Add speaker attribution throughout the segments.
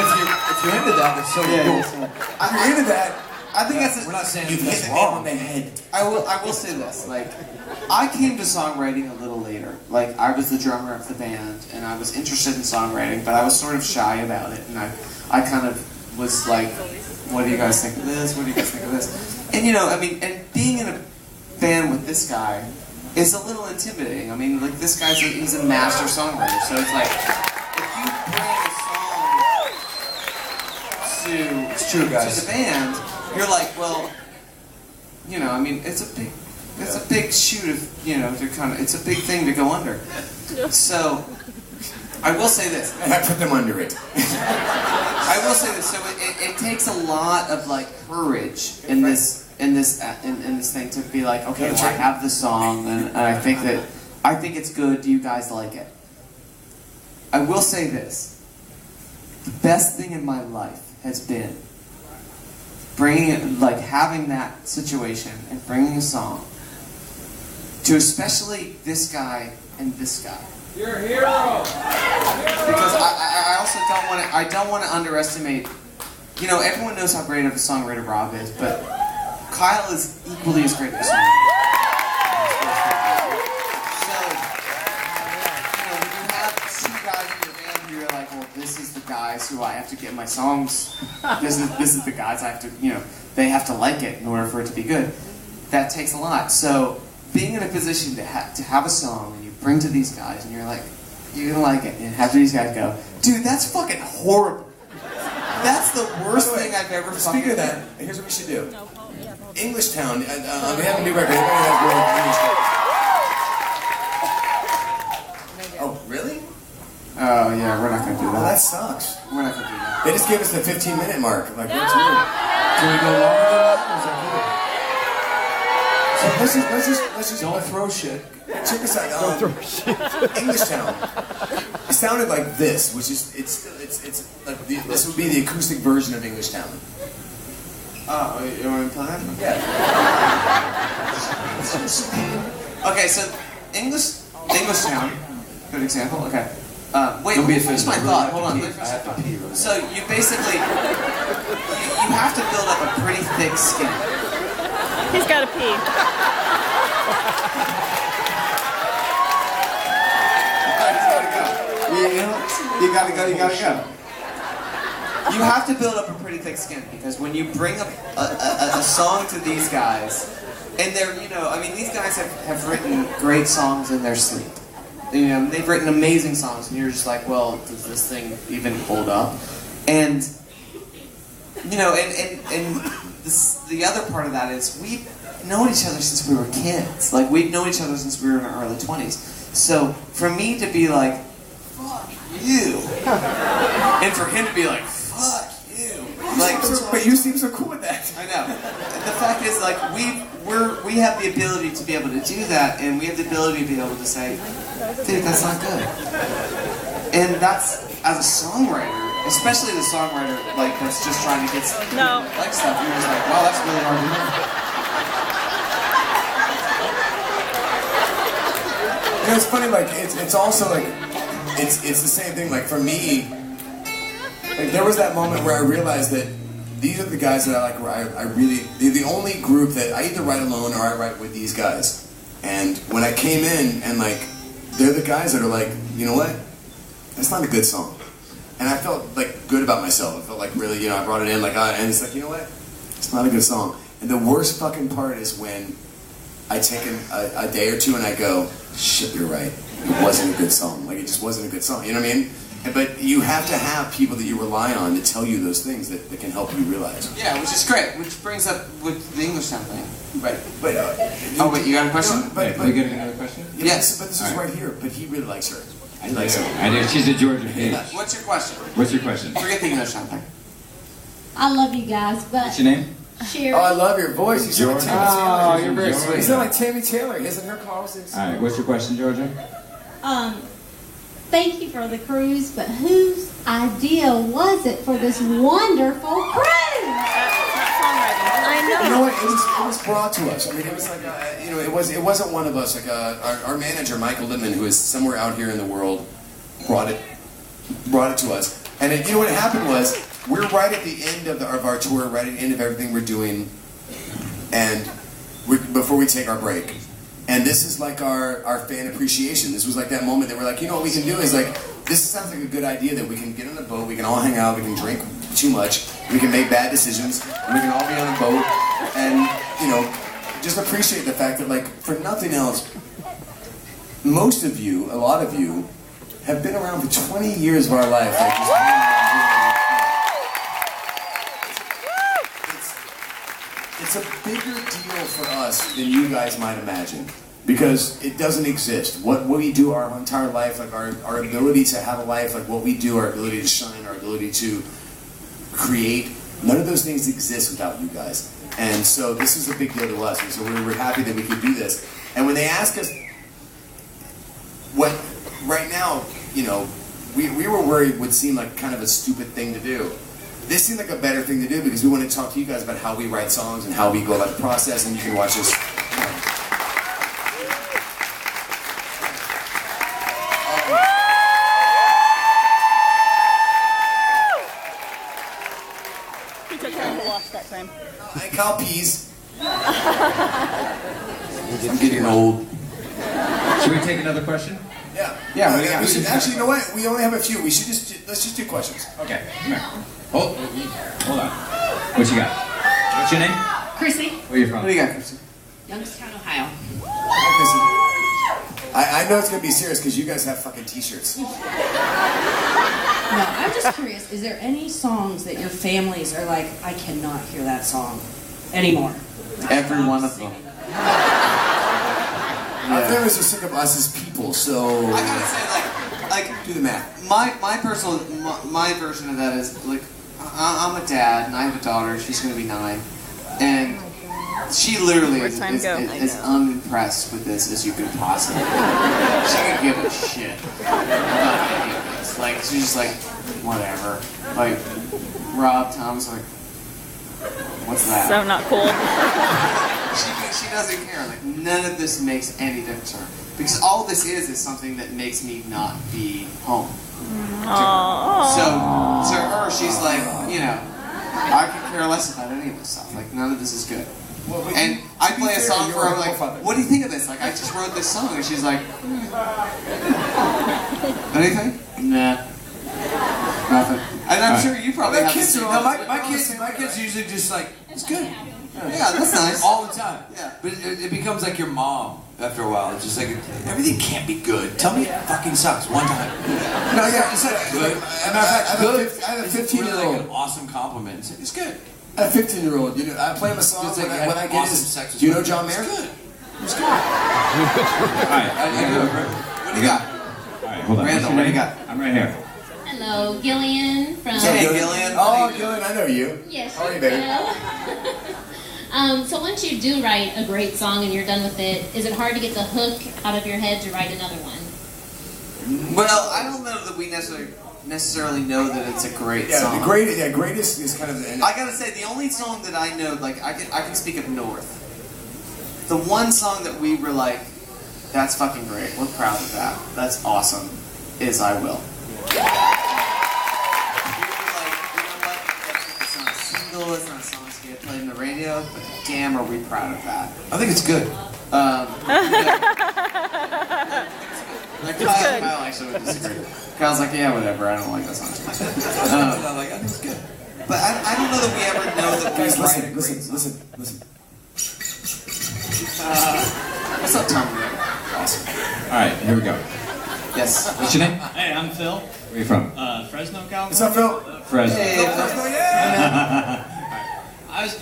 Speaker 1: if you're into that, that's so cool.
Speaker 2: If you're into that,
Speaker 1: I think we're not saying
Speaker 2: you've hit the nail on the head.
Speaker 3: I will say this, like, I came to songwriting a little later. Like, I was the drummer of the band, and I was interested in songwriting, but I was sort of shy about it, and I kind of was like, what do you guys think of this? What do you guys think of this? And, you know, I mean, and being in a band with this guy is a little intimidating. I mean, like, this guy's he's a master songwriter, so it's like, if you bring a song to the band, you're like, well, you know, I mean, it's a big shoot of, you know, to kind of, it's a big thing to go under. So, I will say this.
Speaker 2: And I put them under it.
Speaker 3: I will say this. So it takes a lot of like courage in this thing to be like, okay, well, I have the song, and I think it's good. Do you guys like it? I will say this. The best thing in my life has been having that situation and bringing a song to especially this guy and this guy.
Speaker 1: You're a hero!
Speaker 3: Because I also don't want to underestimate, you know, everyone knows how great of a songwriter Rob is, but Kyle is equally as great of a songwriter. So, you know, when you have two guys in your band who you're like, well, this is the guys who I have to get my songs, this is the guys I have to, you know, they have to like it in order for it to be good. That takes a lot. So, being in a position to have a song and you bring to these guys and you're like, you're gonna like it, and have these guys go, dude, that's fucking horrible. That's the worst thing I've ever fucking done.
Speaker 2: Speaking of that, here's what we should do. Englishtown, we have a new record. Everybody has Oh, really?
Speaker 3: Oh, yeah, we're not gonna do that.
Speaker 2: Well, that sucks.
Speaker 3: We're not gonna do that.
Speaker 2: They just gave us the 15-minute mark. Like, what's weird?
Speaker 1: Can we go longer than that? Or is that good?
Speaker 2: So let's just
Speaker 1: Don't throw shit.
Speaker 2: check this out. Don't throw shit. Englishtown. It sounded like this, which is it's like this would be the acoustic version of Englishtown.
Speaker 3: Oh, you want to play that?
Speaker 2: Yeah.
Speaker 3: Okay, so Englishtown, good example. Okay. Wait,
Speaker 1: Don't be
Speaker 3: finish my
Speaker 1: offended.
Speaker 3: thought. Hold on.
Speaker 1: I have to pee. Really.
Speaker 3: So you basically you have to build up a pretty thick skin.
Speaker 4: He's got to pee.
Speaker 3: You gotta go. You have to build up a pretty thick skin, because when you bring up a song to these guys, and they're, you know, I mean, these guys have written great songs in their sleep. You know, they've written amazing songs, and you're just like, well, does this thing even hold up? And, you know, and the other part of that is we've known each other since we were kids. Like, we've known each other since we were in our early 20s. So, for me to be like, fuck you, and for him to be like, fuck you, like,
Speaker 2: But you seem so cool with that.
Speaker 3: I know. And the fact is, like, we have the ability to be able to do that, and we have the ability to be able to say, dude, that's not good. And that's, as a songwriter, especially the songwriter, like, that's just trying to get like stuff, you're just like, wow, that's really hard to do.
Speaker 2: You know, it's funny, like, it's also, like, it's the same thing, like, for me, like, there was that moment where I realized that these are the guys that I like, where I really, they're the only group that I either write alone or I write with these guys. And when I came in, and, like, they're the guys that are like, you know what, that's not a good song. And I felt, like, good about myself. I felt like, really, you know, I brought it in, like, and it's like, you know what, it's not a good song. And the worst fucking part is when I take a day or two and I go, shit, you're right. It wasn't a good song. Like, it just wasn't a good song. You know what I mean? But you have to have people that you rely on to tell you those things that can help you realize.
Speaker 3: Yeah, which is great. Which brings up with the Englishtown thing.
Speaker 2: Right. But
Speaker 3: oh wait, you got a question?
Speaker 2: But
Speaker 1: you getting another question?
Speaker 3: Yes.
Speaker 2: But this is right here. But he really likes her.
Speaker 1: I do. She's a Georgia page.
Speaker 3: What's your question?
Speaker 1: What's your question?
Speaker 3: Forget the Englishtown thing.
Speaker 5: I love you guys, but
Speaker 1: What's your name?
Speaker 5: Sherry.
Speaker 2: Oh, I love your voice. You sound like Tammy Taylor.
Speaker 1: Oh, you're very sweet.
Speaker 2: You sound like Tammy Taylor. Isn't her closets?
Speaker 1: All right. What's your question, Georgia?
Speaker 5: Thank you for the cruise, but whose idea was it for this wonderful cruise?
Speaker 4: I know.
Speaker 2: You know what? It was brought to us. I mean, it was like, you know, it wasn't one of us. Like our manager, Michael Littman, who is somewhere out here in the world, brought it to us. And you know what happened was, we're right at the end of our tour, right at the end of everything we're doing, and before we take our break. And this is like our fan appreciation. This was like that moment that we're like, you know what we can do is like, this sounds like a good idea that we can get on a boat, we can all hang out, we can drink too much, we can make bad decisions, and we can all be on a boat, and, you know, just appreciate the fact that, like, for nothing else, most of you, a lot of you, have been around for 20 years of our life. Like, just it's a bigger deal for us than you guys might imagine, because it doesn't exist. What we do our entire life, like our ability to have a life, like what we do, our ability to shine, our ability to create, none of those things exist without you guys. And so this is a big deal to us, and so we're happy that we could do this. And when they ask us, what right now, you know, we were worried would seem like kind of a stupid thing to do. This seemed like a better thing to do because we want to talk to you guys about how we write songs and how we go about the process, and you can watch us.
Speaker 4: He took care of the wash that time.
Speaker 2: I Kyle peas.
Speaker 6: I'm getting old.
Speaker 1: Should we take another question?
Speaker 2: Yeah.
Speaker 3: Yeah,
Speaker 2: We should, actually, you know what? We only have a few. We should let's just do questions.
Speaker 1: Okay, come here. Hold on. What you got? What's your name?
Speaker 7: Chrissy,
Speaker 1: Where are you from?
Speaker 3: What do you got, Chrissy?
Speaker 7: Youngstown, Ohio.
Speaker 2: Hi, Chrissy. I know it's gonna be serious because you guys have fucking t-shirts.
Speaker 7: No, I'm just curious, is there any songs that your families are like, I cannot hear that song anymore?
Speaker 3: Every one of them.
Speaker 2: Our families are sick of us as people, so
Speaker 3: I gotta say, like
Speaker 2: do the math.
Speaker 3: my version of that is like, I'm a dad and I have a daughter. She's gonna be 9, and she literally is as unimpressed with this as you could possibly be. She could give a shit about any of this. Like, she's just like, whatever. Like, Rob, Tom's like, what's that?
Speaker 4: So not cool.
Speaker 3: She doesn't care. Like, none of this makes any difference to her. Because all this is something that makes me not be home. So, to her, she's like, you know, I could care less about any of this stuff. Like, none of this is good. And I play a song for her, I'm like, what do you think of this? Like, I just wrote this song, and she's like, anything? Nah. Nothing. And I'm sure you probably have
Speaker 6: kids,
Speaker 3: the same.
Speaker 6: my kids usually just like, it's good.
Speaker 3: Yeah, that's nice.
Speaker 6: All the time.
Speaker 3: Yeah.
Speaker 6: But it becomes like your mom after a while. It's just like, everything can't be good. Tell me it fucking sucks one time.
Speaker 2: No, yeah,
Speaker 6: It's not good. As a matter of fact, good. I have a 15-year-old. Like an awesome compliment. It's good.
Speaker 2: A 15-year-old, you know, I play him a song
Speaker 6: It's like
Speaker 2: when I get
Speaker 6: awesome
Speaker 2: his.
Speaker 6: sex.
Speaker 2: Do you know John Mayer?
Speaker 6: It's good. It's good.
Speaker 1: All right.
Speaker 3: What do you got?
Speaker 1: All right, hold on.
Speaker 3: Randall, what do you got?
Speaker 1: I'm right here.
Speaker 5: Hello, Gillian from.
Speaker 3: Hey, Gillian.
Speaker 2: Oh, Gillian, I know you.
Speaker 5: Yes,
Speaker 2: How are
Speaker 5: you
Speaker 2: you, baby?
Speaker 5: So once you do write a great song and you're done with it, is it hard to get the hook out of your head to write another one?
Speaker 3: Well, I don't know that we necessarily know that it's a great song.
Speaker 2: The greatest is kind of the.
Speaker 3: I gotta say, the only song that I know, like, I can speak of North. The one song that we were like, that's fucking great, we're proud of that, that's awesome, is I Will. We were like, you know what, it's not a single, it's not a song that's gonna get played on the radio, but damn, are we proud of that.
Speaker 6: I think it's good.
Speaker 3: Like, Kyle actually would disagree. Kyle's like, yeah, whatever, I don't like that song too much.
Speaker 6: I think it's good.
Speaker 3: But I don't know that we ever know that we
Speaker 2: Guys,
Speaker 3: write a
Speaker 2: listen.
Speaker 3: What's up, Tom?
Speaker 2: Awesome.
Speaker 1: All right, here we go.
Speaker 3: Yes.
Speaker 1: What's your name?
Speaker 8: Hey, I'm Phil.
Speaker 1: Where are you from?
Speaker 8: Fresno, California.
Speaker 2: What's up, Phil?
Speaker 1: Fresno.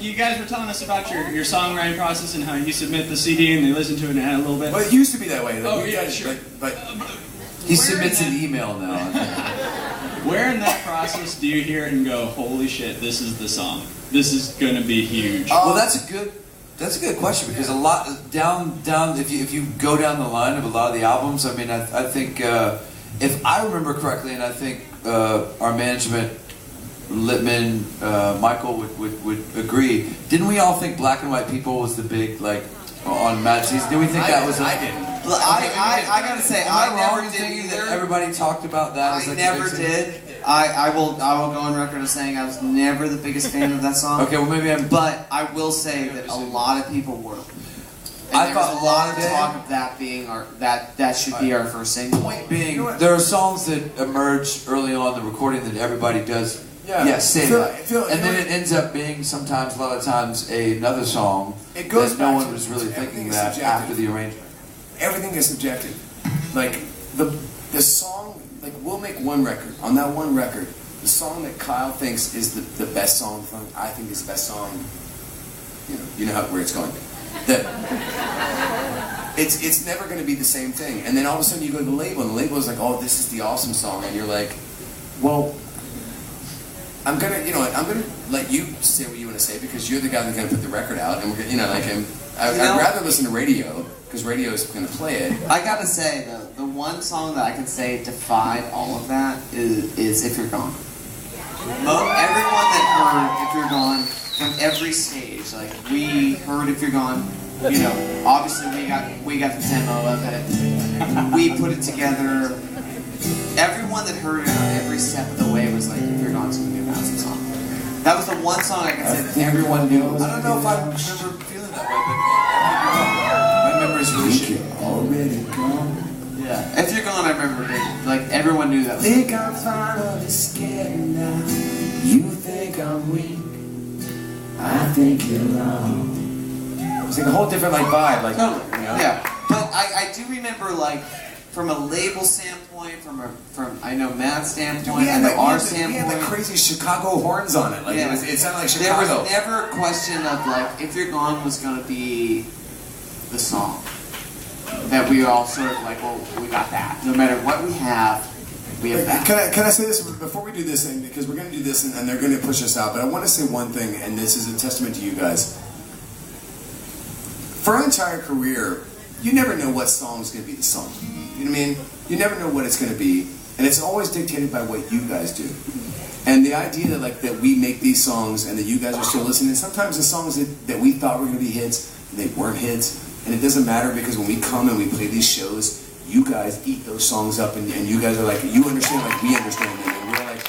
Speaker 8: You guys were telling us about your songwriting process and how you submit the CD and they listen to it and add a little bit.
Speaker 2: Well, it used to be that way. Like,
Speaker 8: Oh,
Speaker 2: you
Speaker 8: yeah,
Speaker 2: guys-
Speaker 8: sure.
Speaker 2: But
Speaker 6: He submits an email now.
Speaker 8: Where in that process do you hear it and go, holy shit, this is the song. This is going to be huge.
Speaker 6: Well, that's a good question because a lot down if you go down the line of a lot of the albums, I mean, I think if I remember correctly, and I think our management, Littman, Michael would agree. Didn't we all think Black and White People was the big like on Mad Season? Did we think that was?
Speaker 2: I didn't.
Speaker 3: I gotta say, I never did
Speaker 6: thinking
Speaker 3: either.
Speaker 6: that everybody talked about that.
Speaker 3: I
Speaker 6: as like
Speaker 3: never
Speaker 6: the big thing?
Speaker 3: did. I will go on record as saying I was never the biggest fan of that song.
Speaker 6: Okay, well maybe I'm.
Speaker 3: But I will say that a lot of people were. And
Speaker 6: I
Speaker 3: there
Speaker 6: thought
Speaker 3: was a lot of talk of that being that should be our first single.
Speaker 6: Point being, there are songs that emerge early on in the recording that everybody does. Say that. And then it ends up being sometimes, a lot of times, another song
Speaker 2: It goes
Speaker 6: that no
Speaker 2: back
Speaker 6: one was really thinking
Speaker 2: is
Speaker 6: that
Speaker 2: subjective.
Speaker 6: after the arrangement.
Speaker 2: Everything is subjective. Like the song, like we'll make one record. On that one record, the song that Kyle thinks is the best song, I think is the best song. You know where it's going. It's never going to be the same thing. And then all of a sudden you go to the label, and the label is like, oh, this is the awesome song, and you're like, well, I'm gonna let you say what you want to say because you're the guy that's gonna put the record out, and we're gonna, I'd rather listen to radio because radio is gonna play it.
Speaker 3: I gotta say though, the one song that I can say defied all of that is "If You're Gone." Everyone that heard "If You're Gone" from every stage, like we heard "If You're Gone," obviously we got the demo of it, we put it together. Everyone that heard it on every step of the way was like, "If You're Gone's gonna be an awesome song." That was the one song I can say that everyone knew.
Speaker 6: I don't know if I remember feeling that way, but my memory is really shitty.
Speaker 2: Already gone.
Speaker 3: Yeah. "If You're Gone," I remember it. Like everyone knew that.
Speaker 2: Think I'm finally scared now. You think I'm weak. I think you're wrong. It's like a whole different vibe,
Speaker 3: Totally. Yeah. But I do remember from a label standpoint, from I know Matt's standpoint, I know our standpoint.
Speaker 2: We had the crazy Chicago horns on it. It sounded like
Speaker 3: There
Speaker 2: Chicago.
Speaker 3: was never a question of "If You're Gone" was going to be the song that we were all sort of well, we got that. No matter what we have that.
Speaker 2: Can I say this before we do this thing? Because we're going to do this and they're going to push us out. But I want to say one thing, and this is a testament to you guys. For our entire career, you never know what song is going to be the song. You know what I mean? You never know what it's going to be, and it's always dictated by what you guys do. And the idea that we make these songs and that you guys are still listening, sometimes the songs that we thought were going to be hits, they weren't hits, and it doesn't matter because when we come and we play these shows, you guys eat those songs up, and you guys are like, you understand like we understand them, and we're like,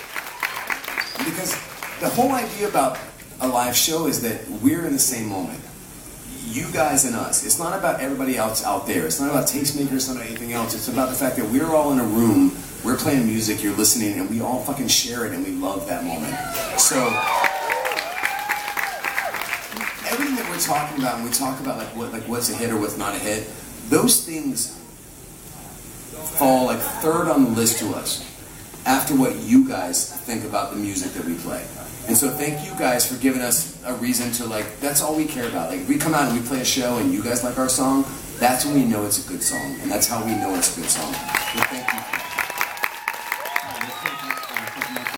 Speaker 2: because the whole idea about a live show is that we're in the same moment. You guys and us. It's not about everybody else out there. It's not about tastemakers, it's not about anything else. It's about the fact that we're all in a room, we're playing music, you're listening, and we all fucking share it, and we love that moment. So, everything that we're talking about, when we talk about what's a hit or what's not a hit, those things fall third on the list to us after what you guys think about the music that we play. And so thank you guys for giving us a reason to that's all we care about. If we come out and we play a show and you guys like our song, that's when we know it's a good song. And that's how we know it's a good song. So thank you.